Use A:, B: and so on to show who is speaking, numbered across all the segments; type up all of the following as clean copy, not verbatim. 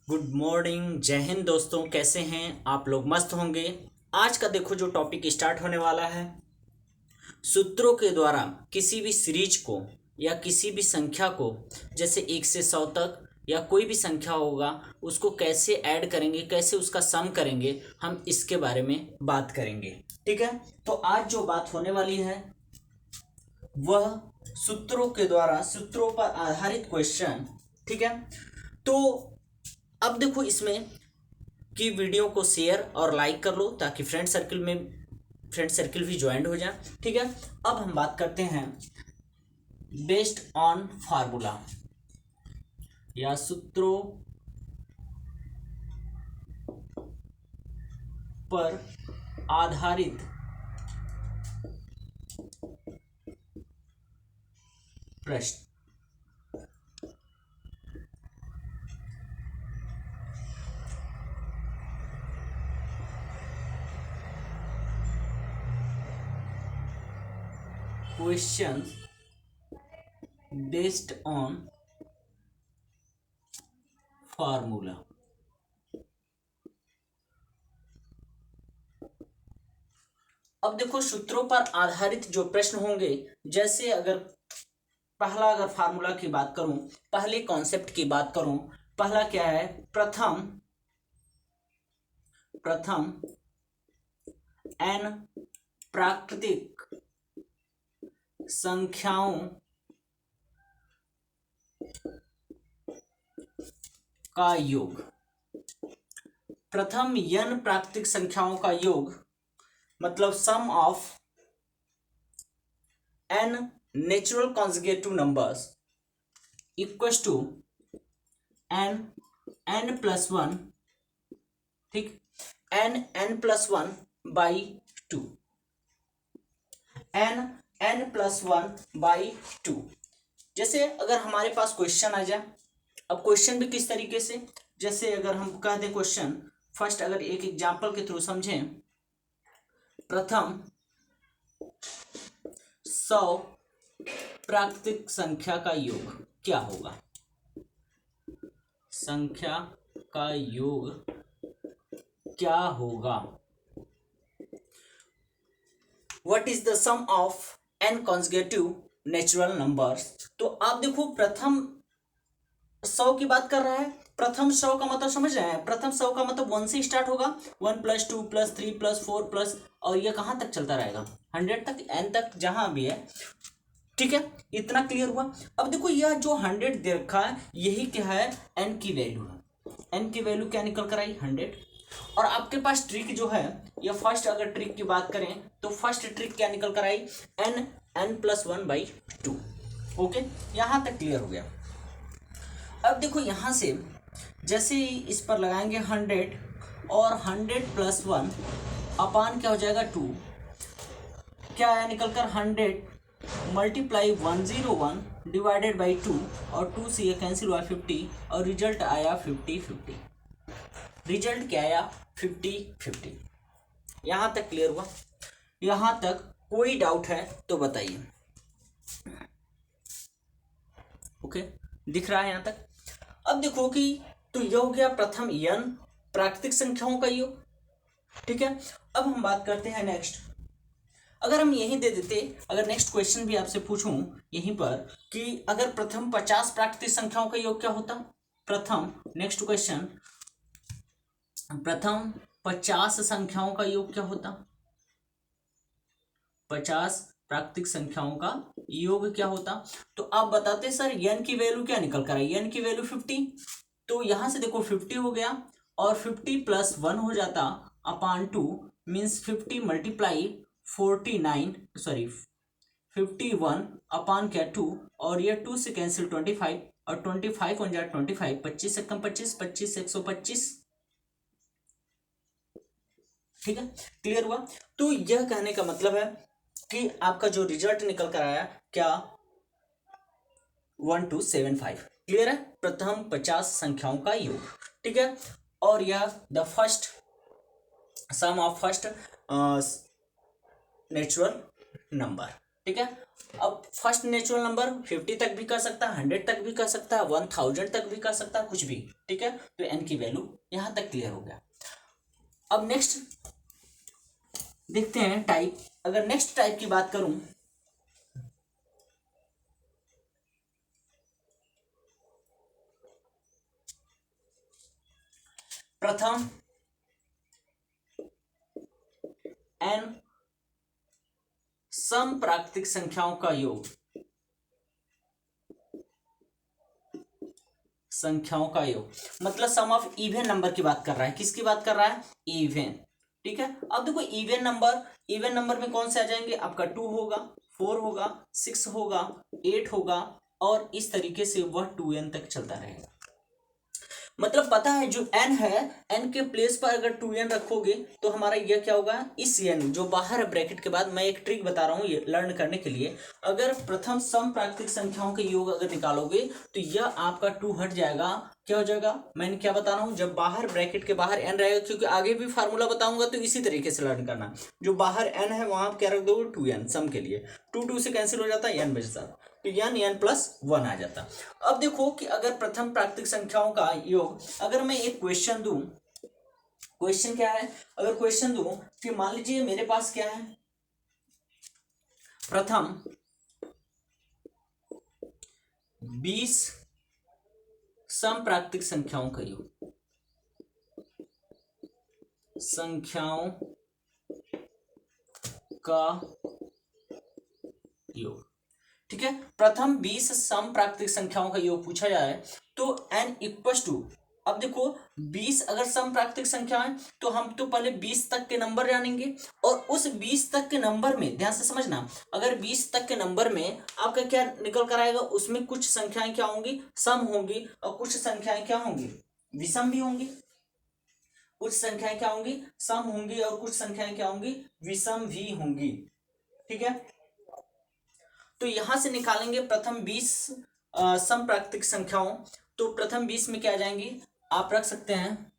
A: Good morning, जय हिंद दोस्तों। कैसे हैं आप लोग? मस्त होंगे। आज का देखो जो टॉपिक स्टार्ट होने वाला है, सूत्रों के द्वारा किसी भी सीरीज को या किसी भी संख्या को, जैसे 1 से 100 तक या कोई भी संख्या होगा, उसको कैसे ऐड करेंगे, कैसे उसका सम करेंगे, हम इसके बारे में बात करेंगे। ठीक है, तो आज जो बात होने वाली है वह सूत्रों के द्वारा, सूत्रों पर आधारित क्वेश्चन। ठीक है, तो अब देखो इसमें कि वीडियो को शेयर और लाइक कर लो ताकि फ्रेंड सर्किल भी ज्वाइन हो जाए। ठीक है, अब हम बात करते हैं बेस्ड ऑन फार्मूला या सूत्रों पर आधारित प्रश्न। Question based on formula. अब देखो सूत्रों पर आधारित जो प्रश्न होंगे, जैसे अगर फार्मूला की बात करूं, पहले कॉन्सेप्ट की बात करूं, पहला क्या है? प्रथम एन प्राकृतिक संख्याओं का योग। प्रथम n प्राकृतिक संख्याओं का योग मतलब sum of n natural conjugative numbers equals to n plus one. ठीक, n plus one by two, n plus one by two. जैसे अगर हमारे पास क्वेश्चन आ जाए, अब क्वेश्चन भी किस तरीके से, जैसे अगर हम कह दें क्वेश्चन, फर्स्ट अगर एक एग्जांपल के थ्रू समझें, प्रथम 100 प्राकृतिक संख्या का योग क्या होगा? संख्या का योग क्या होगा? What is the sum of n conjugative natural numbers? तो आप देखो प्रथम 100 की बात कर रहा है। प्रथम 100 का मतलब समझ रहे हैं? प्रथम 100 का मतलब 1 से स्टार्ट होगा, 1 प्लस 2 प्लस 3 प्लस 4 प्लस, और ये कहाँ तक चलता रहेगा? 100 तक, n तक जहां भी है। ठीक है, इतना क्लियर हुआ। अब देखो यह जो 100 दे रखा है, यही क्या है? n की वैल्यू है। n की वैल्यू क्या निकल कर आई? 100। और आपके पास ट्रिक जो है, या फर्स्ट अगर ट्रिक की बात करें तो फर्स्ट ट्रिक क्या निकल कर आई? n plus one by to. Okay, यहां तक क्लियर हो गया। अब देखो यहां से जैसे ही इस पर लगाएंगे 100, और 100 प्लस वन अपान क्या हो जाएगा? 2। क्या आया निकल कर? 100 मल्टीप्लाई 101 डिवाइडेड बाई 2, और 2 से ये कैंसिल हुआ 50, और रिजल्ट आया 50-50। रिजल्ट क्या आया? 50-50। यहां तक क्लियर हुआ? यहां तक कोई डाउट है तो बताइए। ओके, दिख रहा है यहां तक? अब देखो कि तो यह हो गया प्रथम n प्राकृतिक संख्याओं का योग। ठीक है, अब हम बात करते हैं नेक्स्ट। अगर हम यही दे देते, अगर नेक्स्ट क्वेश्चन भी आपसे पूछूं यहीं पर कि अगर प्रथम 50 प्राकृतिक संख्याओं का योग क्या होता? प्रथम, नेक्स्ट क्वेश्चन, प्रथम 50 संख्याओं का योग क्या होता? 50 प्राकृतिक संख्याओं का योग क्या होता? तो आप बताते सर n की वैल्यू क्या निकल कर आई? n की वैल्यू 50। तो यहां से देखो 50 हो गया, और 50 प्लस 1 हो जाता अपान 2, मीन्स 50 मल्टीप्लाई 49, सॉरी 51 अपान क्या 2, और ये 2 से कैंसिल 25, और 25 हो जाए 25, 25 से कम 25, 25 से 125। ठीक है, क्लियर हुआ? तो यह कहने का मतलब है कि आपका जो रिजल्ट निकल कर आया क्या? 1275। क्लियर है? प्रथम 50 संख्याओं का योग। ठीक है, और यह the first sum of first natural number. ठीक है। अब फर्स्ट नेचुरल नंबर 50 तक भी कर सकता है, 100 तक भी कर सकता है, 1000 तक भी कर सकता है, कुछ भी, ठीक है। तो एन की वैल्यू यहां तक क्लियर हो गया। अब नेक्स्ट देखते हैं टाइप। अगर नेक्स्ट टाइप की बात करूं, प्रथम एन सम प्राकृतिक संख्याओं का योग, संख्याओं का योग मतलब सम ऑफ इवन नंबर की बात कर रहा है। किसकी बात कर रहा है? इवन, ठीक है। अब देखो इवन नंबर में कौन से आ जाएंगे? आपका 2 होगा, 4 होगा, 6 होगा, 8 होगा, और इस तरीके से वह 2n तक चलता रहेगा। मतलब पता है जो n है, n के प्लेस पर अगर 2n रखोगे तो हमारा यह क्या होगा? इस n जो बाहर है ब्रैकेट के बाद, मैं एक ट्रिक बता रहा हूं ये लर्न करने के लिए। अगर प्रथम सम प्राकृतिक संख्याओं के योग अगर निकालोगे तो यह आपका 2 हट जाएगा। क्या हो जाएगा? मैंने क्या बता रहा हूं, जब बाहर ब्रैकेट के बाहर n रहेगा, क्योंकि आगे भी फार्मूला बताऊंगा तो इसी तरीके से लर्न करना। जो बाहर n है वहां क्या रख दोगे? 2n सम के लिए। 2 से कैंसिल हो जाता है, n बचता, तो n प्लस 1 आ जाता। अब देखो कि अगर प्रथम प्राकृतिक संख्याओं का योग, अगर मैं एक क्वेश्चन दूं, क्वेश्चन क्या है? अगर क्वेश्चन दूं कि मान लीजिए मेरे पास क्या है, प्रथम 20 सम प्राकृतिक संख्याओं का योग, संख्याओं का योग, ठीक है। प्रथम 20 सम प्राकृतिक संख्याओं का योग पूछा जाए तो n इक्वल टू, अब देखो 20 अगर सम प्राकृतिक संख्या है तो हम तो पहले 20 तक के नंबर जानेंगे, और उस 20 तक के नंबर में ध्यान से समझना, अगर 20 तक के नंबर में आपका क्या निकल कर आएगा, उसमें कुछ संख्याएं क्या होंगी? सम होंगी, और कुछ संख्याएं क्या होंगी? विषम भी होंगी। कुछ संख्याएं क्या होंगी? सम होंगी, और कुछ संख्याएं क्या होंगी? विषम भी होंगी, ठीक है। तो यहां से निकालेंगे प्रथम 20 सम प्राकृतिक संख्याओं, तो प्रथम 20 में क्या आ जाएंगी? आप रख सकते हैं,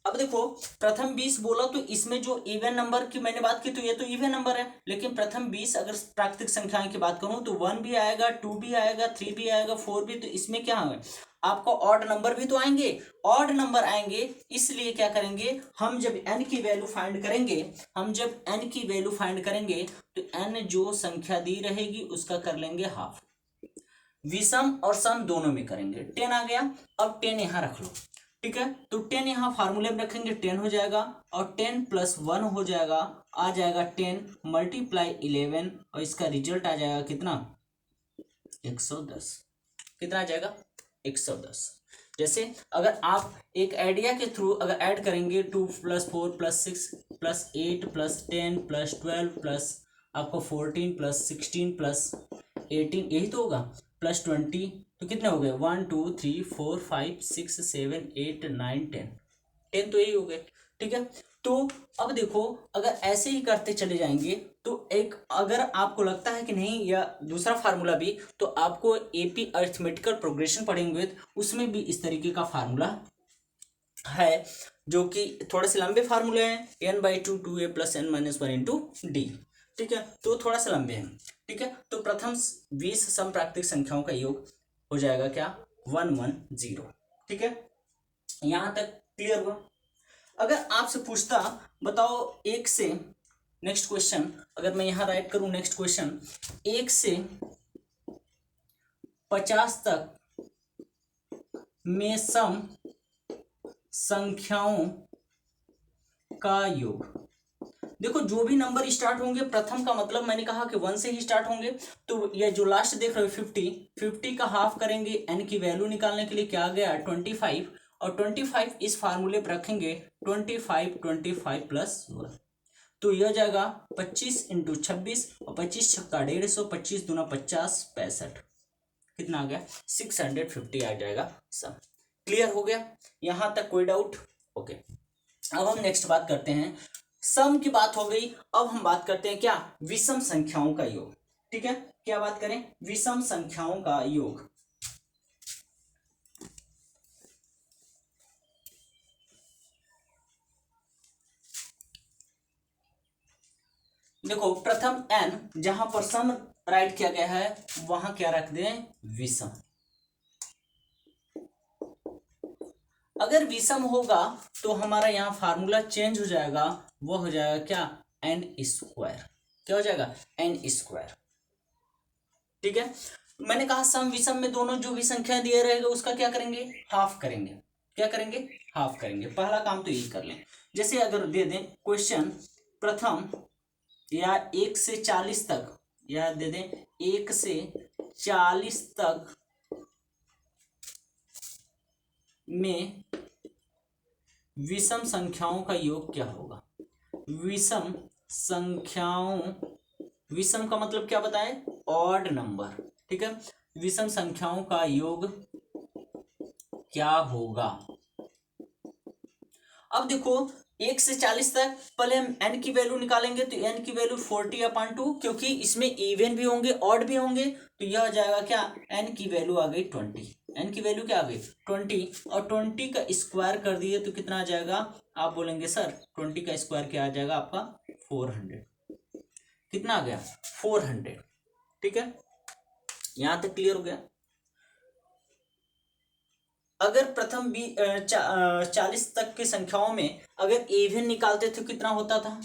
A: अब देखो प्रथम 20 बोला तो इसमें जो इवन नंबर की मैंने बात की तो ये तो इवन नंबर है, लेकिन प्रथम 20 अगर प्राकृतिक संख्याएं की बात करूं तो 1 भी आएगा, 2 भी आएगा, 3 भी आएगा, 4 भी, तो इसमें क्या है? आपको ऑड नंबर भी तो आएंगे, ऑड नंबर आएंगे। इसलिए क्या करेंगे, हम जब n की वैल्यू फाइंड करेंगे, हम जब n की वैल्यू फाइंड करेंगे तो n जो संख्या दी रहेगी उसका कर लेंगे हाफ। विषम और सम दोनों में करेंगे। 10 आ गया, अब 10 यहां रख लो, ठीक है। तो 10 यहां फार्मूले में रखेंगे, 10 हो जाएगा, और 10 प्लस 1 हो जाएगा, आ जाएगा 10 मल्टीप्लाई 11, और इसका रिजल्ट आ जाएगा कितना? 110। कितना आ जाएगा? 110। जैसे अगर आप एक आइडिया के थ्रू अगर ऐड करेंगे 2 plus 4 plus 6 plus 8 plus 10 plus 12 plus आपको 14 प्लस 16 प्लस 18, यही तो होगा, प्लस 20, तो कितने हो गए? 1 2 3 4 5 6 7 8 9 10, 10 तो यही हो गए, ठीक है। तो अब देखो अगर ऐसे ही करते चले जाएंगे तो एक, अगर आपको लगता है कि नहीं या दूसरा फार्मूला भी, तो आपको एपी अरिथमेटिकल प्रोग्रेशन पढ़ेंगे उसमें भी इस तरीके का फार्मूला है, जो कि थोड़े से लंबे फार्मूले हैं, n/2 2a plus n minus 1 into D, ठीक है। तो थोड़ा सा लंबे हैं, ठीक है। तो प्रथम 20 सम प्राकृतिक संख्याओं का योग हो जाएगा क्या? 110, ठीक है। यहां तक क्लियर हुआ? अगर आपसे पूछता बताओ 1 से, नेक्स्ट क्वेश्चन अगर मैं यहां राइट करूं, नेक्स्ट क्वेश्चन 1 से 50 तक में सम संख्याओं का योग। देखो जो भी नंबर स्टार्ट होंगे, प्रथम का मतलब मैंने कहा कि 1 से ही स्टार्ट होंगे, तो ये जो लास्ट देख रहे हो 50 का हाफ करेंगे n की वैल्यू निकालने के लिए, क्या आ गया? 25, और 25 इस फार्मूले पर रखेंगे, 25 प्लस 1, तो यह जाएगा 25 इंटू 26, और 25 छक्का 150, 25 दूना 50, 65, कितना आ गया? 650 आ जाएगा सब। क्लियर हो गया? यहां तक कोई डाउट? ओके। अब हम नेक्स्ट बात करते हैं, सम की बात हो गई, अब हम बात करते हैं क्या? विषम संख्याओं का योग, ठीक है। क्या बात करें? विषम संख्याओं का योग। देखो प्रथम n जहां पर सम राइट किया गया है वहां क्या रख दें, विषम। अगर विषम होगा तो हमारा यहाँ फार्मूला चेंज हो जाएगा, वो हो जाएगा क्या, एन स्क्वायर। क्या हो जाएगा, एन स्क्वायर। ठीक है, मैंने कहा सम विषम में दोनों जो भी संख्या दिए रहेगा उसका क्या करेंगे, हाफ करेंगे। क्या करेंगे, हाफ करेंगे। पहला काम तो यही कर लें। जैसे अगर दे दें क्वेश्चन प्रथम या 1 से 40 तक, या दे दें 1 से 40 तक में विषम संख्याओं का योग क्या होगा। विषम संख्याओं, विषम का मतलब क्या बताएं, ऑड नंबर। ठीक है, विषम संख्याओं का योग क्या होगा। अब देखो 1 से 40 तक पहले हम n की वैल्यू निकालेंगे, तो n की वैल्यू 40/2, क्योंकि इसमें इवन भी होंगे ऑड भी होंगे, तो यह हो जाएगा क्या, n की वैल्यू आ गई 20। n की वैल्यू क्या आ गई 20, और 20 का स्क्वायर कर दिए तो कितना आ जाएगा, आप बोलेंगे सर 20 का स्क्वायर क्या आ जाएगा आपका 400। कितना आ गया 400। ठीक है, यहां तक क्लियर हो गया। अगर प्रथम 40 तक की संख्याओं में अगर इवन निकालते थे कितना होता था,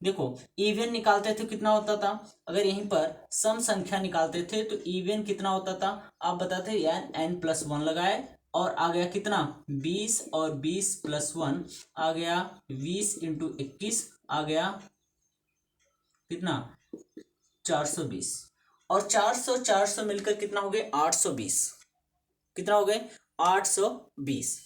A: देखो इवन निकालते थे कितना होता था, अगर यहीं पर सम संख्या निकालते थे तो इवन कितना होता था, आप बताते यार n+1 लगाए और आ गया कितना 20, और 20+1 आ गया 20 × 21 आ गया कितना 420, और 400 मिलकर कितना हो गए 820। कितना हो गए 820।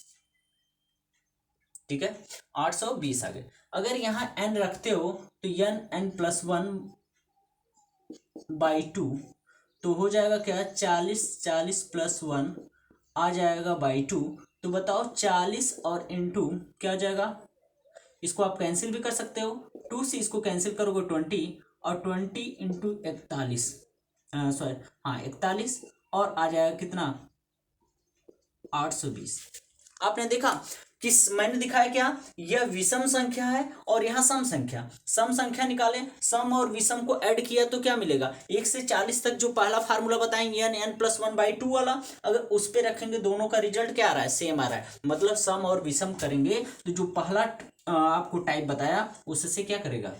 A: ठीक है, 820 आ गए। अगर यहां n रखते हो तो n+1/2 तो हो जाएगा क्या 40 आ जाएगा 2। तो बताओ 40 और इंटू क्या हो जाएगा, इसको आप कैंसिल भी कर सकते हो, 2 से इसको कैंसिल करोगे 20, और 20 × 41 सॉरी हाँ 41, और आ जाएगा कितना 820। आपने देखा कि मैंने दिखाया क्या, यह विषम संख्या है और यहां सम संख्या। सम संख्या निकालें, सम और विषम को ऐड किया तो क्या मिलेगा, 1 से 40 तक जो पहला फार्मूला बताएंगे n+1/2 वाला, अगर उस पे रखेंगे दोनों का रिजल्ट क्या आ रहा है, सेम आ रहा है। मतलब सम और विषम करेंगे तो जो पहला आपको टाइप बताया उससे क्या करेगा,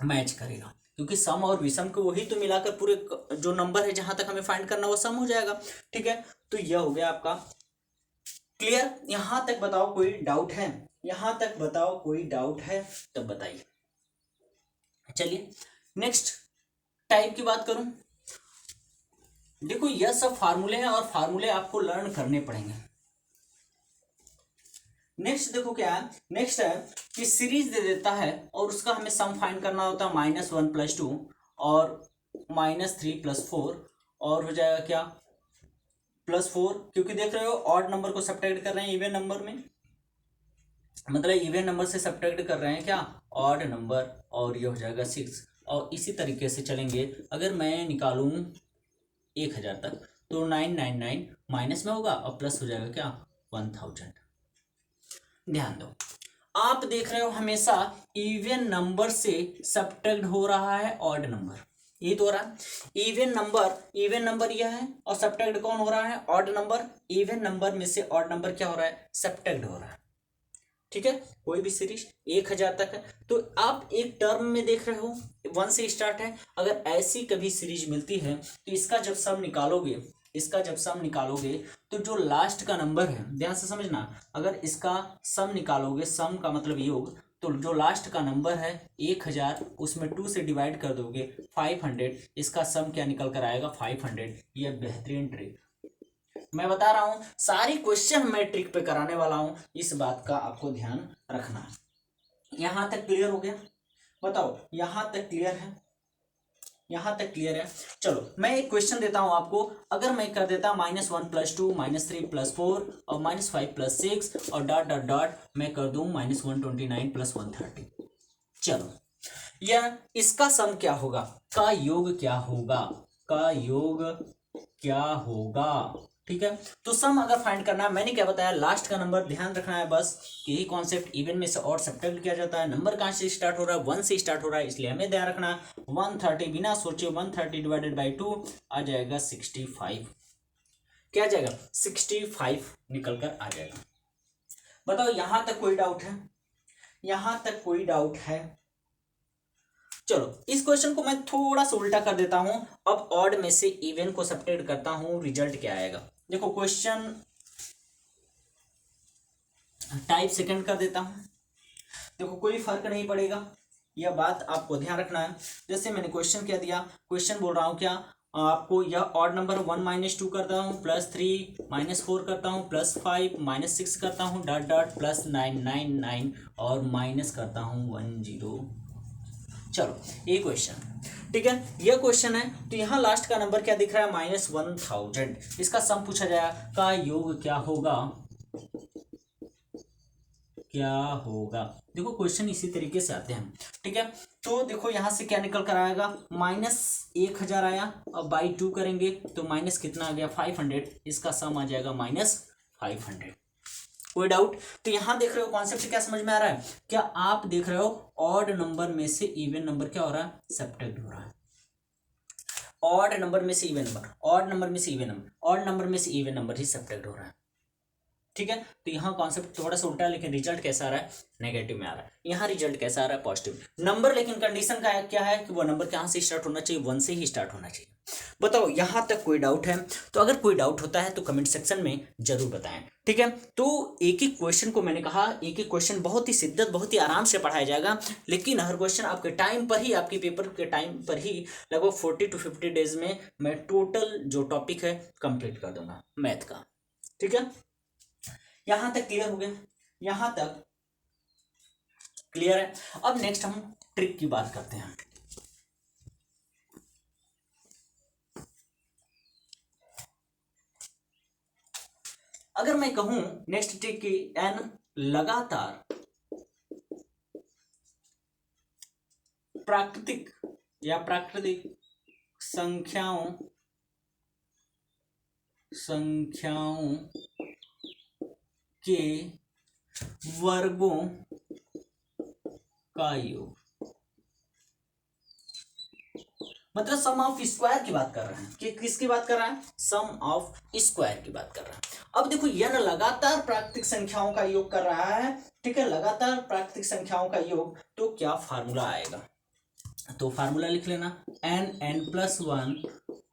A: मैच करेगा, क्योंकि सम और विषम को वही तो मिलाकर पूरे जो नंबर है जहां तक हमें फाइंड करना वो सम हो जाएगा। ठीक है, तो यह हो गया आपका क्लियर। यहां तक बताओ कोई डाउट है, यहां तक बताओ कोई डाउट है तब बताइए। चलिए नेक्स्ट टाइप की बात करूं। देखो यह सब फार्मूले हैं और फार्मूले आपको लर्न करने पड़ेंगे। नेक्स्ट देखो क्या है, नेक्स्ट है कि सीरीज दे देता है और उसका हमें सम फाइंड करना होता है -1+2 और -3+4, और हो जाएगा क्या +4, क्योंकि देख रहे हो ऑड नंबर को सब्ट्रैक्ट कर रहे हैं इवन नंबर में, मतलब इवन नंबर से सब्ट्रैक्ट कर रहे हैं क्या ऑड नंबर, और ये हो जाएगा 6। और इसी तरीके से चलेंगे, अगर मैं निकालूं 1000 तक तो 999 माइनस में होगा और प्लस हो जाएगा क्या 1000। ध्यान दो, आप देख रहे हो हमेशा इवन नंबर से सब्ट्रैक्ट हो रहा है ऑड नंबर, ये तो हो रहा है इवन नंबर यह है, और सब्ट्रैक्ट कौन हो रहा है ऑड नंबर। इवन नंबर में से ऑड नंबर क्या हो रहा है, सब्ट्रैक्ट हो रहा है। ठीक है, कोई भी सीरीज 1000 तक है तो आप एक टर्म में देख रहे हो 1 से स्टार्ट है। अगर ऐसी कभी सीरीज मिलती है तो इसका जब सम निकालोगे तो जो लास्ट का नंबर है, ध्यान से समझना, अगर इसका सम निकालोगे, सम का मतलब योग, तो जो लास्ट का नंबर है 1000 उसमें 2 से डिवाइड कर दोगे 500, इसका सम क्या निकल कर आएगा 500। यह बेहतरीन ट्रिक मैं बता रहा हूं, सारी क्वेश्चन मैं ट्रिक पे कराने वाला हूं, इस बात का आपको ध्यान रखना है। यहां तक क्लियर हो गया, बताओ यहां तक क्लियर है, यहां तक क्लियर है। चलो मैं एक क्वेश्चन देता हूं आपको, अगर मैं कर देता -1+2 -3+4 और -5+6 और डॉट डॉट डॉट मैं कर दूं -129 + 130। चलो यह इसका सम क्या होगा, का योग क्या होगा, का योग क्या होगा, ठीक है। तो सम अगर फाइंड करना है, मैंने क्या बताया, लास्ट का नंबर ध्यान रखना है बस, यही कॉन्सेप्ट, इवन में से और सब्ट्रैक्ट किया जाता है, नंबर कहाँ से स्टार्ट हो रहा है, 1 से स्टार्ट हो रहा है, इसलिए हमें ध्यान रखना है 130, बिना सोचे 130 डिवाइडेड बाई 2 आ जाएगा 65, क्या आ जाएगा 65 निकल कर आ जाएगा। बताओ यहां तक कोई डाउट है, यहां तक कोई डाउट है? चलो इस क्वेश्चन को मैं थोड़ा सा उल्टा कर देता हूं, अब ऑड में से इवन को सब्ट्रैक्ट करता हूं, रिजल्ट क्या आएगा। देखो क्वेश्चन टाइप सेकंड कर देता हूं, देखो कोई फर्क नहीं पड़ेगा, यह बात आपको ध्यान रखना है। जैसे मैंने क्वेश्चन क्या दिया, क्वेश्चन बोल रहा हूं क्या आपको, यह ऑड नंबर 1 - 2 करता हूं, +3 -4 करता हूं, +5 -6 करता हूं, डॉट डॉट +9 9 9 और माइनस करता हूं 1 0। चलो ये क्वेश्चन, ठीक है, यह क्वेश्चन है। तो यहाँ लास्ट का नंबर क्या दिख रहा है, -1000, इसका सम पूछा जाएगा का योग क्या होगा, क्या होगा। देखो क्वेश्चन इसी तरीके से आते हैं, ठीक है। तो देखो यहां से क्या निकल कर आएगा, -1000 आया, अब बाई 2 करेंगे तो माइनस कितना आ गया 500, इसका सम आ जाएगा -500। कोई डाउट? तो यहां देख रहे हो कॉन्सेप्ट क्या समझ में आ रहा है, क्या आप देख रहे हो ऑड नंबर में से इवन नंबर क्या हो रहा है, सब्ट्रैक्ट हो रहा है। ऑड नंबर में से इवन नंबर, ऑड नंबर में से इवन नंबर, ऑड नंबर में से इवन नंबर ही सब्ट्रैक्ट हो रहा है, ठीक है। तो यहाँ कॉन्सेप्ट थोड़ा सा उल्टा है, लेकिन रिजल्ट कैसा आ रहा है, नेगेटिव में आ रहा है। यहाँ रिजल्ट कैसा आ रहा है, पॉजिटिव नंबर, लेकिन कंडीशन का क्या है कि वो नंबर कहाँ से स्टार्ट होना चाहिए, 1 से ही स्टार्ट होना चाहिए। बताओ यहाँ तक कोई डाउट है? तो अगर कोई डाउट होता है तो कमेंट सेक्शन में जरूर बताएं, ठीक है। तो एक एक क्वेश्चन को मैंने कहा, एक एक क्वेश्चन बहुत ही शिद्दत, बहुत ही आराम से पढ़ाया जाएगा, लेकिन हर क्वेश्चन आपके टाइम पर ही, आपके पेपर के टाइम पर ही लगभग 40 to 50 डेज में मैं टोटल जो टॉपिक है कंप्लीट कर दूंगा मैथ का, ठीक है। यहां तक क्लियर हो गया, यहां तक क्लियर है। अब नेक्स्ट हम ट्रिक की बात करते हैं। अगर मैं कहूं नेक्स्ट ट्रिक की, एन लगातार प्राकृतिक या प्राकृतिक संख्याओं के वर्गों का योग, मतलब सम ऑफ स्क्वायर की बात कर रहे हैं, कि किसकी बात कर रहा है, सम ऑफ स्क्वायर की बात कर रहा है। अब देखो यह लगातार प्राकृतिक संख्याओं का योग कर रहा है, ठीक है, लगातार प्राकृतिक संख्याओं का योग, तो क्या फार्मूला आएगा, तो फार्मूला लिख लेना, n+1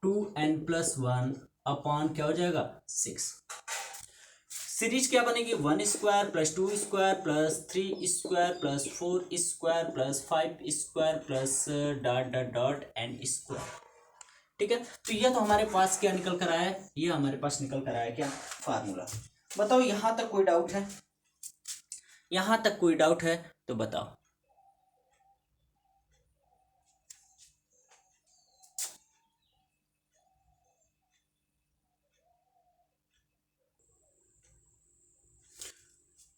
A: 2n+1 अपॉन क्या हो जाएगा 6। सीरीज क्या बनेगी, 1 square plus 2 square plus 3 square plus 4 square plus 5 square plus dot dot dot N square, ठीक है। तो यह तो हमारे पास क्या निकल कर आया है, ये हमारे पास निकल कर आया क्या, फार्मूला। बताओ यहां तक कोई डाउट है, यहां तक कोई डाउट है तो बताओ।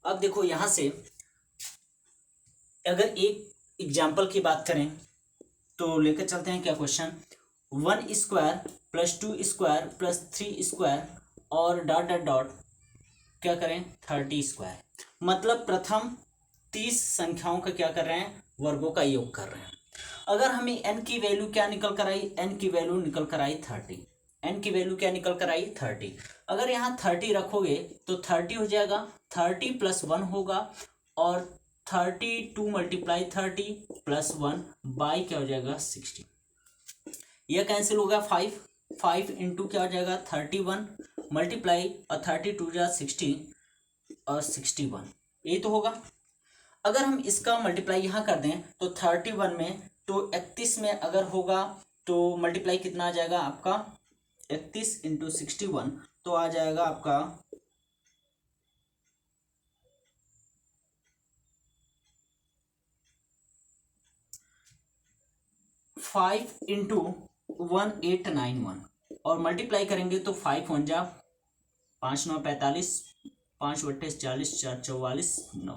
A: अब देखो यहां से अगर एक एग्जाम्पल की बात करें तो लेकर चलते हैं क्या question, 1 square plus 2 square plus 3 square और डॉट डॉट डॉट क्या करें 30 स्क्वायर, मतलब प्रथम 30 संख्याओं का क्या कर रहे हैं, वर्गों का योग कर रहे हैं। अगर हमें n की वैल्यू क्या निकल कर आई, n की वैल्यू निकल कर आई 30, n की वैल्यू क्या निकल कर आई 30। अगर यहाँ 30 रखोगे तो 30 हो जाएगा, 30 + 1 होगा, और 32 × 30 + 1 बाई क्या हो जाएगा 60, यह कैंसिल होगा 5 इंटू क्या हो जाएगा 31 मल्टीप्लाई और 32 जा 60 और 61, ये तो होगा। अगर हम इसका मल्टीप्लाई यहाँ कर दें तो 31 में, तो 31 में अगर होगा तो मल्टीप्लाई कितना आ जाएगा आपका 31 × 61, तो आ जाएगा आपका 5 × 1891, और मल्टीप्लाई करेंगे तो 5 × 1 = 5 × 9 = 45, 5 × 8 = 40, 4 × 44 9,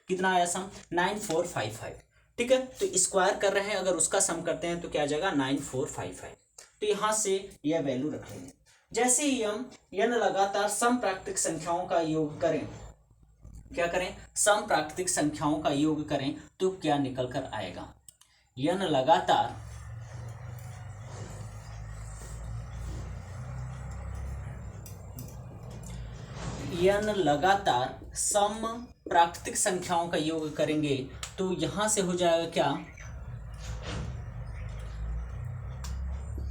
A: कितना आया सम 9455, ठीक है। तो स्क्वायर कर रहे हैं, अगर उसका सम करते हैं तो क्या आ जाएगा 9455। तो यहां से यह वैल्यू रख लेंगे। जैसे ही हम n लगातार सम प्राकृतिक संख्याओं का योग करें, क्या करें, सम प्राकृतिक संख्याओं का योग करें, तो क्या निकल कर आएगा, n लगातार सम प्राकृतिक संख्याओं का योग करेंगे, तो यहां से हो जाएगा क्या,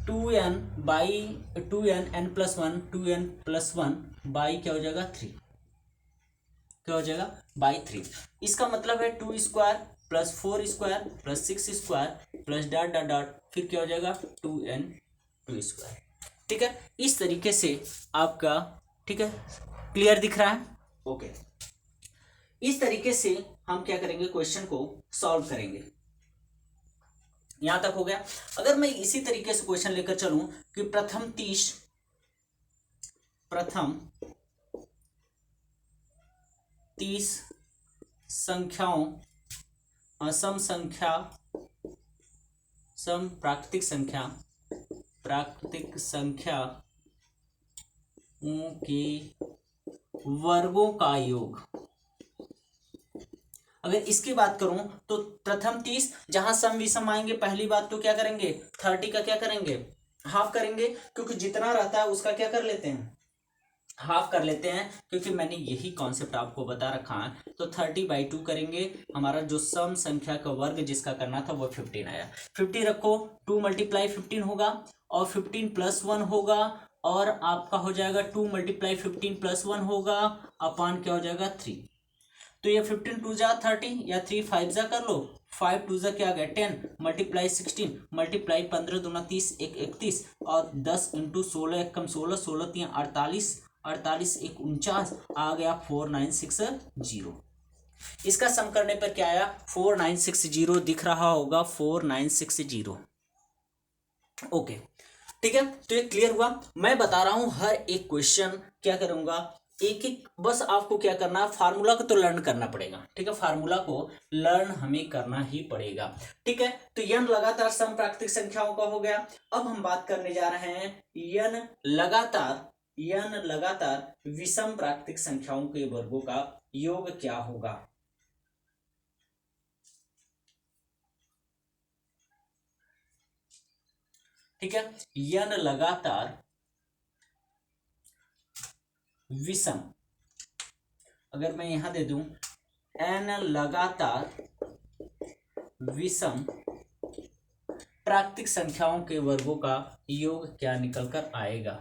A: 2n by 2n n plus 1 2n plus 1 by क्या हो जाएगा 3, क्या हो जाएगा बाई 3। इसका मतलब है 2 square plus 4 square plus 6 square plus dot dot dot, फिर क्या हो जाएगा 2n 2 स्क्वायर। ठीक है, इस तरीके से आपका, ठीक है, क्लियर दिख रहा है, ओके। इस तरीके से हम क्या करेंगे, क्वेश्चन को सॉल्व करेंगे। यहां तक हो गया। अगर मैं इसी तरीके से क्वेश्चन लेकर चलूं कि प्रथम 30 संख्याओं, सम प्राकृतिक संख्याओं के वर्गों का योग। अगर इसकी बात करूं तो प्रथम 30, जहां सम विषम आएंगे, पहली बात तो क्या करेंगे, 30 का क्या करेंगे, हाफ करेंगे, क्योंकि जितना रहता है उसका क्या कर लेते हैं, हाफ कर लेते हैं, क्योंकि मैंने यही कॉन्सेप्ट आपको बता रखा है। तो 30/2 करेंगे, हमारा जो सम संख्या का वर्ग जिसका करना था वो 15 आया। 50 रखो, 2 × 15 होगा, और 15 + 1 होगा, और आपका हो जाएगा 2 × 15 + 1 होगा, अपान क्या हो जाएगा 3। तो ये 15 2 जा 30 या 3 5 जा कर लो, 5 2 जा क्या आ गया 10, × 16 × 15 दूना 30 1 31, और 10 × 16 1 16 16 3 48 48 1 49 आ गया 4960। इसका सम करने पर क्या आया, 4960 दिख रहा होगा, 4960। ओके, ठीक है, तो ये क्लियर हुआ। मैं बता रहा हूं हर एक क्वेश्चन क्या करूंगा, एक एक, बस आपको क्या करना है, फार्मूला को तो लर्न करना पड़ेगा। ठीक है, फार्मूला को लर्न हमें करना ही पड़ेगा। ठीक है, तो n लगातार सम प्राकृतिक संख्याओं का हो गया। अब हम बात करने जा रहे हैं n लगातार विषम प्राकृतिक संख्याओं के वर्गों का योग क्या होगा। ठीक है, n लगातार विषम, अगर मैं यहां दे दूं n लगातार विषम प्राकृतिक संख्याओं के वर्गों का योग क्या निकल कर आएगा।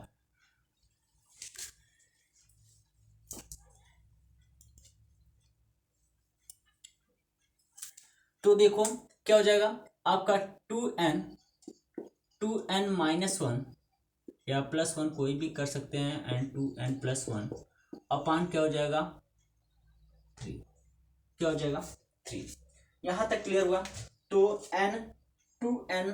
A: तो देखो क्या हो जाएगा, आपका 2n -1 या +1 कोई भी कर सकते हैं, n 2n + 1 अपान क्या हो जाएगा 3, क्या हो जाएगा 3। यहां तक क्लियर हुआ। तो n 2n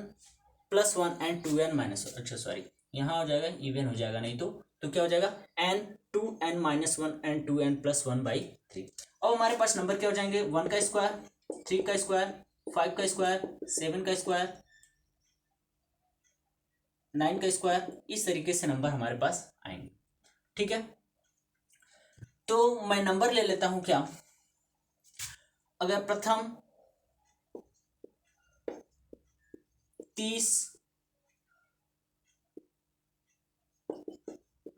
A: + 1 n 2n -1, अच्छा सॉरी, यहां हो जाएगा इवन हो जाएगा, नहीं तो क्या हो जाएगा n 2n -1 n 2n + 1/3। और हमारे पास नंबर क्या हो जाएंगे, 1 का स्क्वायर, 3 का स्क्वायर, 5 का स्क्वायर, 7 का स्क्वायर, 9 का स्क्वायर, इस तरीके से नंबर हमारे पास आएंगे। ठीक है, तो मैं नंबर ले लेता हूं क्या, अगर प्रथम 30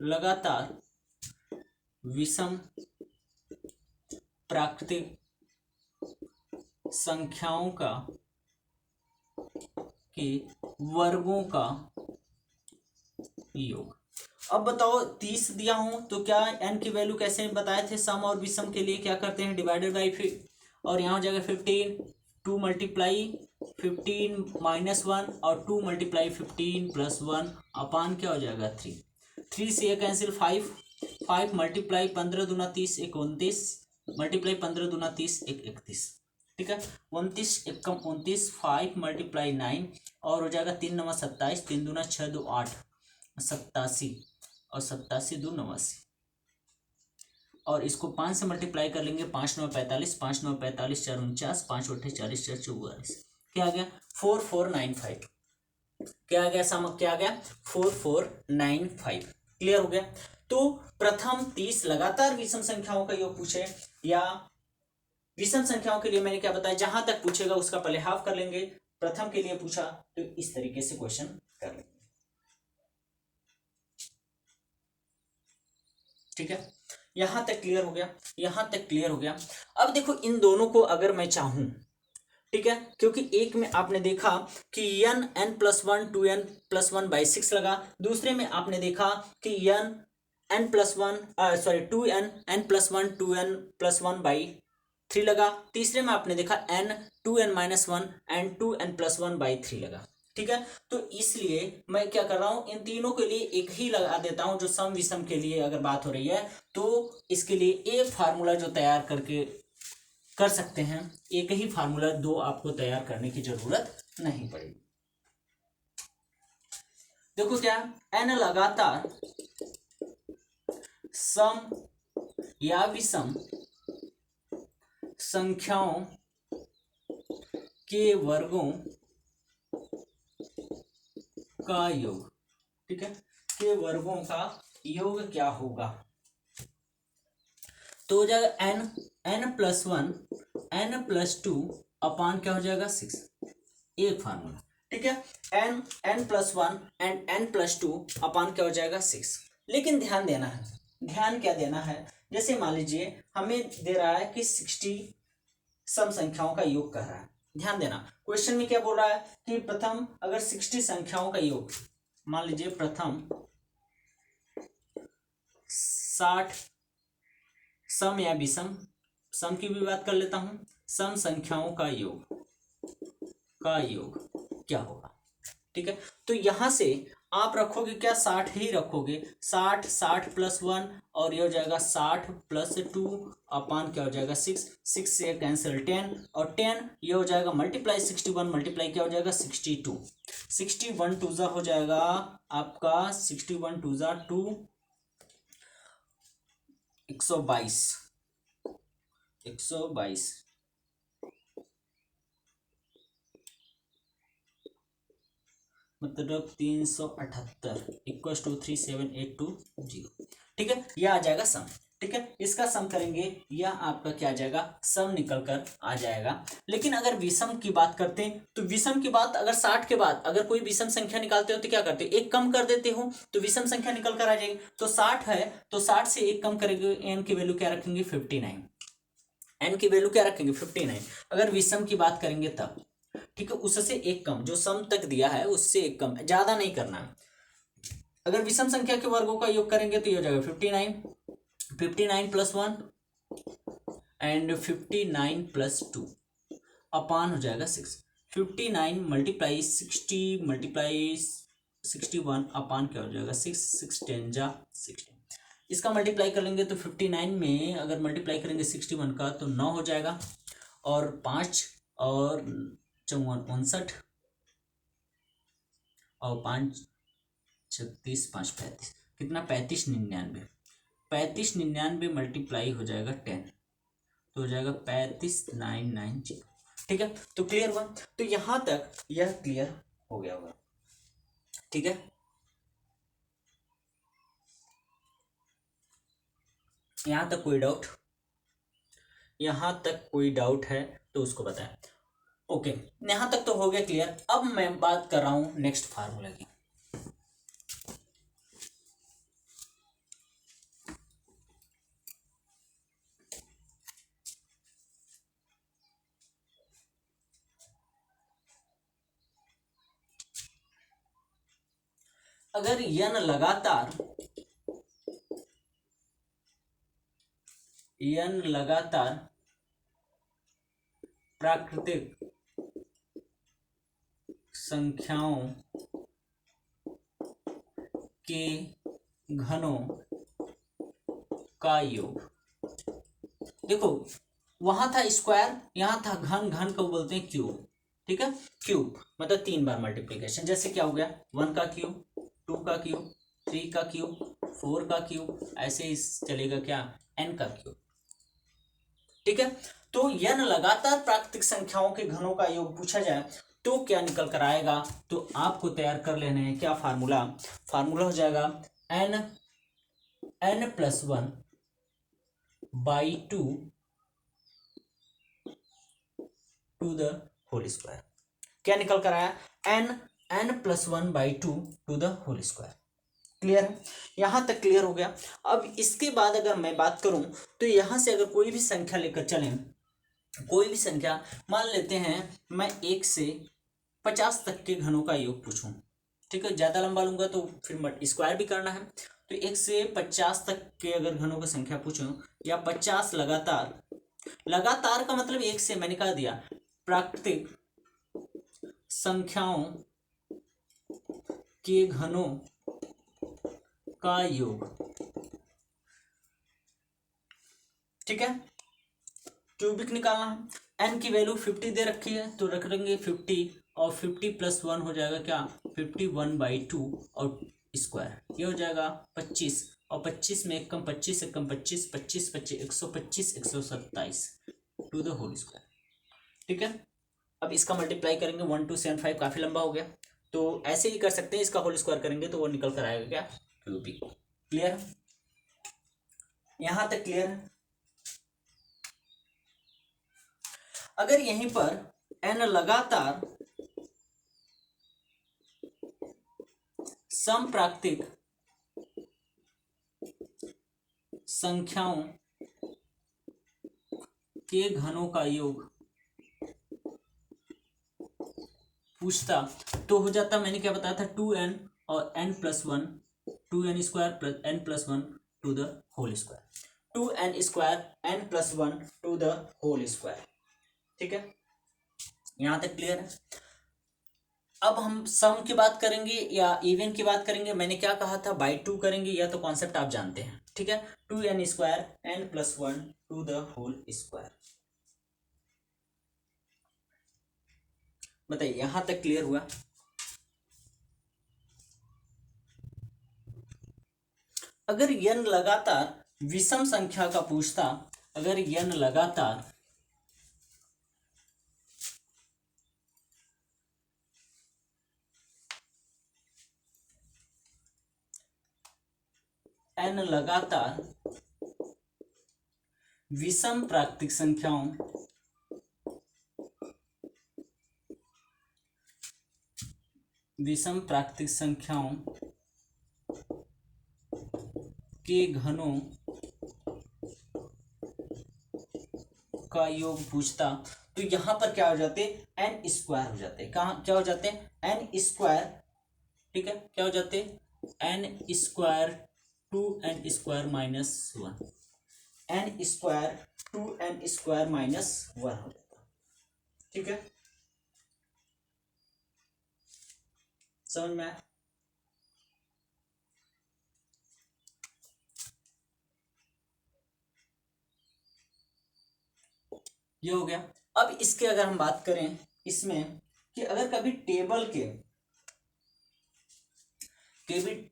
A: लगातार विषम प्राकृतिक संख्याओं के वर्गों का योग। अब बताओ 30 दिया हूं तो क्या n की वैल्यू कैसे बताए थे, सम और विषम के लिए क्या करते हैं, डिवाइडेड बाई 5, और यहाँ हो जाएगा 15, 2 × 15 -1 और 2 × 15 + 1 अपान क्या हो जाएगा 3। 3 से ये कैंसिल, 5 × 15 दूना 30 1 29 × 15 दूना 30 1 31। ठीक है, 29 1 29, 5 × 9 और हो जाएगा 3 9 27, 3 दूना 6 2 8 87, और 87 2 89, और इसको 5 से मल्टीप्लाई कर लेंगे, 5 9 45, 5 9 45 4 49, 5 8 40 4 44, क्या आ गया 4495। क्या आ गया, क्या आ गया 4495। क्लियर हो गया। तो प्रथम 30 लगातार विषम संख्याओं का योग पूछे या विषम संख्याओं के लिए मैंने क्या बताया, जहां तक पूछेगा उसका पहले हाफ कर लेंगे। प्रथम के लिए पूछा तो इस तरीके से क्वेश्चन कर लेंगे। ठीक है, यहां तक क्लियर हो गया, यहां तक क्लियर हो गया। अब देखो इन दोनों को अगर मैं चाहूं, ठीक है, क्योंकि एक में आपने देखा कि n+1 2n+1/6 लगा, दूसरे में आपने देखा कि n+1 2n+1 2n+1/3 लगा, तीसरे में आपने देखा n2n-1 एंड 2n+1/3 लगा। ठीक है, तो इसलिए मैं क्या कर रहा हूं, इन तीनों के लिए एक ही लगा देता हूं। जो सम विषम के लिए अगर बात हो रही है तो इसके लिए एक फार्मूला जो तैयार करके कर सकते हैं, एक ही फार्मूला, दो आपको तैयार करने की जरूरत नहीं पड़ेगी। देखो क्या, n लगातार सम या विषम संख्याओं के वर्गों का योग, ठीक है, के वर्गों का योग क्या होगा, तो हो जाएगा n+1 n+2 अपान क्या हो जाएगा 6, एक फार्मूला। ठीक है, n+1 एंड n+2 अपान क्या हो जाएगा 6। लेकिन ध्यान देना है, ध्यान क्या देना है, जैसे मान लीजिए हमें दे रहा है कि 60 सम संख्याओं का योग कर रहा है। ध्यान देना, क्वेश्चन में क्या बोल रहा है कि प्रथम अगर 60 संख्याओं का योग, मान लीजिए प्रथम 60 सम या विषम, सम की भी बात कर लेता हूं, सम संख्याओं का योग क्या होगा। ठीक है, तो यहां से आप रखोगे क्या, 60 ही रखोगे, 60 60+1 और ये हो जाएगा 60+2 अपान क्या हो जाएगा 6, 6 से कैंसिल 10 और 10 ये हो जाएगा मल्टीप्लाई 61 मल्टीप्लाई क्या हो जाएगा 62, 61 2 हो जाएगा आपका 61 2 2 122 मतलब 378 इक्वल टू 37820। ठीक है, यह आ जाएगा सम। ठीक है, इसका सम करेंगे, यह आपका क्या आ जाएगा, सम निकल कर आ जाएगा। लेकिन अगर विषम की बात करते हैं तो विषम की बात अगर 60 के बाद अगर कोई विषम संख्या निकालते हो तो क्या करते हो, एक कम कर देते हो तो विषम संख्या निकल कर आ जाएगी। तो 60 है तो 60 से एक कम करेंगे, एन की वैल्यू क्या रखेंगे 59, एन की वैल्यू क्या रखेंगे 59 अगर विषम की बात करेंगे तब। ठीक है, उससे एक कम, जो सम तक दिया है उससे एक कम, ज्यादा नहीं करना है। अगर विषम संख्या के वर्गों का योग करेंगे तो ये हो जाएगा 59+1 एंड 59+2 अपान हो जाएगा 6, 59 मल्टीप्लाई 60 मल्टीप्लाई 61 अपान क्या हो जाएगा 6, 6 10 जा 16। इसका मल्टीप्लाई कर लेंगे तो 59 में अगर मल्टीप्लाई करेंगे 61 का तो 9 हो जाएगा, और 5 और 54 59 और 5 36 5 35 कितना 3599 मल्टीप्लाई हो जाएगा 10 तो हो जाएगा 35990। ठीक है, तो क्लियर हुआ, तो यहां तक यह क्लियर हो गया होगा। ठीक है, यहां तक कोई डाउट, यहां तक कोई डाउट है तो उसको बताएं। ओके, यहां तक तो हो गया क्लियर। अब मैं बात कर रहा हूं नेक्स्ट फार्मूला की। अगर n लगातार प्राकृतिक संख्याओं के घनों का योग, देखो वहां था स्क्वायर, यहां था घन, घन को बोलते हैं क्यूब। ठीक है, क्यूब मतलब 3 बार मल्टीप्लीकेशन, जैसे क्या हो गया 1 का क्यूब, 2 का क्यूब, 3 का क्यूब, 4 का क्यूब, ऐसे ही चलेगा क्या n का क्यूब। ठीक है, तो n लगातार प्राकृतिक संख्याओं के घनों का योग पूछा जाए तो क्या निकल कर आएगा, तो आपको तैयार कर लेना है क्या फार्मूला, फार्मूला हो जाएगा n n+1 by 2 to the whole square. क्या निकल कर आया? n+1 by 2 to the whole square. Clear है? यहां तक क्लियर हो गया। अब इसके बाद अगर मैं बात करूं तो यहां से अगर कोई भी संख्या लेकर चलें, कोई भी संख्या मान लेते हैं, मैं 1 से 50 तक के घनों का योग पूछूं, ठीक है, ज्यादा लंबा लूंगा तो फिर स्क्वायर भी करना है। तो 1 से 50 तक के अगर घनों की संख्या पूछूं, या 50 लगातार, लगातार का मतलब 1 से मैंने कहा दिया प्राकृतिक संख्याओं के घनों का योग, ठीक है। क्यूबिक निकालना है, n की वैल्यू 50 दे रखी है तो रख देंगे 50, और 50+1 हो जाएगा क्या? 51/2 और स्क्वायर, ये हो जाएगा 25, और 25 में 1 कम 25, 1 कम 25, 25 25 125 127 टू द होल स्क्वायर, ठीक है। अब इसका मल्टीप्लाई करेंगे 1275, काफी लंबा हो गया, तो ऐसे ही कर सकते हैं, इसका होल स्क्वायर करेंगे तो वो निकल कर आएगा क्या? क्यूबिक। क्लियर? यहां तक क्लियर है? अगर यहीं पर n लगातार समप्राकृतिक संख्याओं के घनों का योग पूछता तो हो जाता, मैंने क्या बताया था, 2n और n+1, 2n² plus n+1 to the whole square, 2n² n+1 to the whole square, ठीक है। यहां तक क्लियर है? अब हम सम की बात करेंगे या इवन की बात करेंगे। मैंने क्या कहा था, बाई 2 करेंगे, या तो कॉन्सेप्ट आप जानते हैं, ठीक है। 2n² n+1 to the whole square. बताइए यहां तक क्लियर हुआ? अगर n लगातार विषम संख्या का पूछता, अगर n लगातार n लगातार विषम प्राकृतिक संख्याओं के घनों का योग पूछता, तो यहां पर क्या हो जाते? n² हो जाते। कहाँ क्या हो जाते? n², ठीक है, क्या हो जाते? n² 2n² -1, n² 2n² -1 हो जाता, ठीक है। समझ में आया? ये हो गया। अब इसके अगर हम बात करें इसमें कि अगर कभी टेबल के भी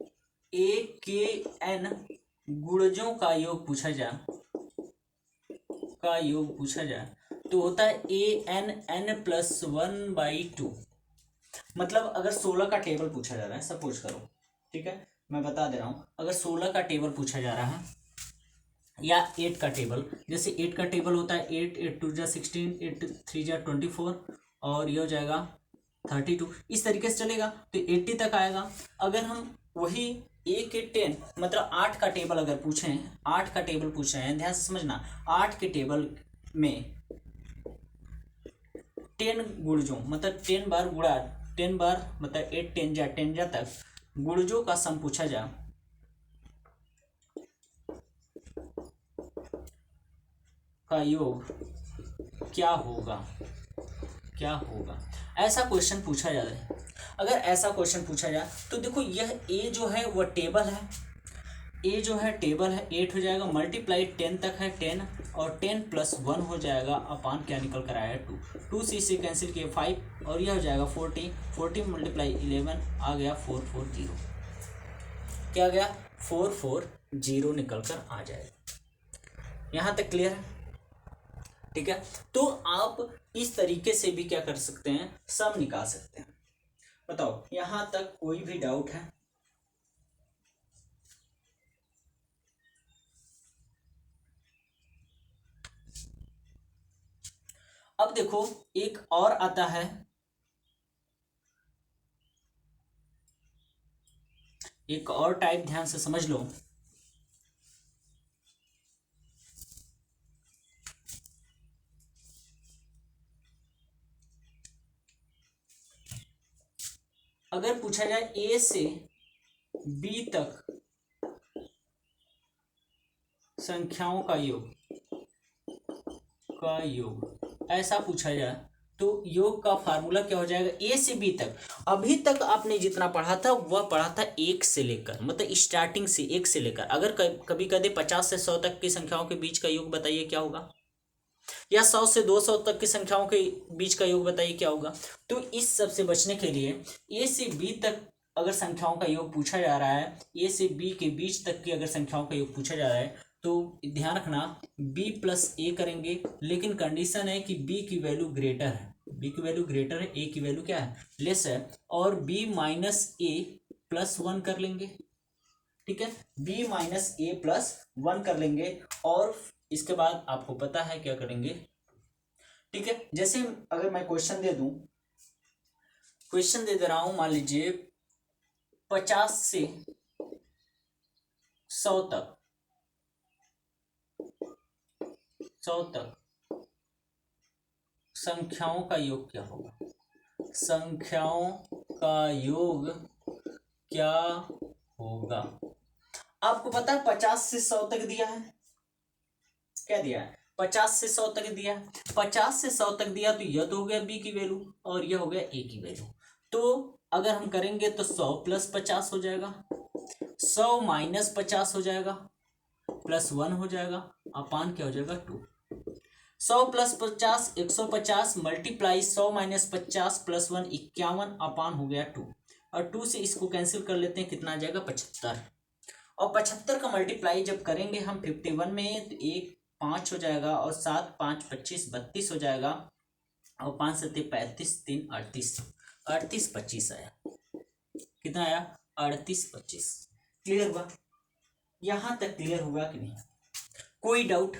A: a n गुणजों का योग पूछा जाए तो होता है an+1/2। मतलब अगर 16 का टेबल पूछा जा रहा है, सपोज करो, ठीक है, मैं बता दे रहा हूं, अगर 16 का टेबल पूछा जा रहा है या 8 का टेबल, जैसे 8 का टेबल होता है 8 8 2 जा 16, 8 3 जा 24, और ये हो जाएगा 32, इस तरीके से चलेगा तो 80 तक आएगा। अगर हम वही 1 के 10 मतलब 8 का टेबल अगर पूछें, 8 का टेबल पूछ रहे हैं, ध्यान से समझना, 8 के टेबल में 10 गुणजों मतलब 10 बार गुणा, 10 बार मतलब 8 10 जा तक गुणजों का सम पूछा जा, का योग क्या होगा, ऐसा क्वेश्चन पूछा जाता है। अगर ऐसा क्वेश्चन पूछा जाए तो देखो, यह ए जो है वह टेबल है, ए जो है टेबल है, 8 हो जाएगा, मल्टीप्लाई 10 तक है 10, और 10+1 हो जाएगा अपान क्या निकल कर आया 2 से कैंसिल किए 5, और यह हो जाएगा 40 मल्टीप्लाई 11 आ गया 440, क्या आ गया 440 निकल कर आ जाएगा। यहां तक क्लियर है? ठीक है, तो आप इस तरीके से भी क्या कर सकते हैं, सम निकाल सकते हैं। बताओ यहां तक कोई भी डाउट है? अब देखो एक और आता है, एक और टाइप, ध्यान से समझ लो। अगर पूछा जाए ए से बी तक संख्याओं का योग ऐसा पूछा जाए तो योग का फार्मूला क्या हो जाएगा? ए से बी तक। अभी तक आपने जितना पढ़ा था वह पढ़ा था एक से लेकर, मतलब स्टार्टिंग से एक से लेकर। अगर कभी कभी 50 से 100 तक की संख्याओं के बीच का योग बताइए क्या होगा, या 100 से 200 तक की संख्याओं के बीच का योग बताइए क्या होगा। तो इस सब से बचने के लिए ए से बी तक अगर संख्याओं का योग पूछा जा रहा है, ए से बी के बीच तक की अगर संख्याओं का योग पूछा जा रहा है, तो ध्यान रखना b प्लस ए करेंगे, लेकिन कंडीशन है कि b की वैल्यू ग्रेटर है, b की वैल्यू ग्रेटर है, a की वैल्यू क्या है, लेस है। और b माइनस ए प्लस 1 कर लेंगे, ठीक है, b माइनस ए प्लस 1 कर लेंगे। और इसके बाद आपको पता है क्या करेंगे, ठीक है। जैसे अगर मैं क्वेश्चन दे दूं, क्वेश्चन दे रहा हूं, मान लीजिए 50 से 100 तक, 100 तक संख्याओं का योग क्या होगा, संख्याओं का योग क्या होगा। आपको पता है 50 से 100 तक दिया है, क्या दिया है, 50 से 100 तक दिया है। 50 से 100 तक दिया तो यह तो हो गया बी की वैल्यू और यह हो गया ए की वैल्यू। तो अगर हम करेंगे तो 100 प्लस 50 हो जाएगा, 100 माइनस 50 हो जाएगा, प्लस 1 हो जाएगा, अपान क्या हो जाएगा 2। 100 प्लस 50 150, मल्टीप्लाई 100 माइनस 50 प्लस 1 51, अपान हो गया 2। और 2 से इसको कैंसिल कर लेते हैं, कितना आ जाएगा 75। और 75 का मल्टीप्लाई जब करेंगे हम 51 में तो 1 5 हो जाएगा, और 7 5 25 32 हो जाएगा, और 5 7 35 3 38, 38 25 आया। कितना आया? 38 25। क्लियर हुआ? यहां तक क्लियर हुआ कि नहीं? कोई डाउट?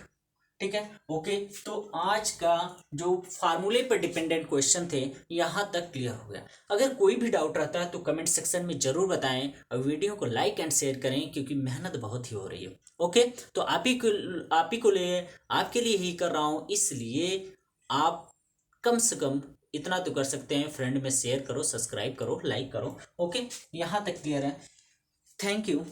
A: ठीक है, ओके। तो आज का जो फार्मूले पर डिपेंडेंट क्वेश्चन थे यहां तक क्लियर हो गया। अगर कोई भी डाउट रहता है तो कमेंट सेक्शन में जरूर बताएं, और वीडियो को लाइक एंड शेयर करें, क्योंकि मेहनत बहुत ही हो रही है। ओके, तो आप ही को लिए आपके लिए ही कर रहा हूं, इसलिए आप कम से कम इतना तो कर सकते हैं, फ्रेंड में शेयर करो, सब्सक्राइब करो, लाइक करो। ओके, यहां तक क्लियर है। Thank you.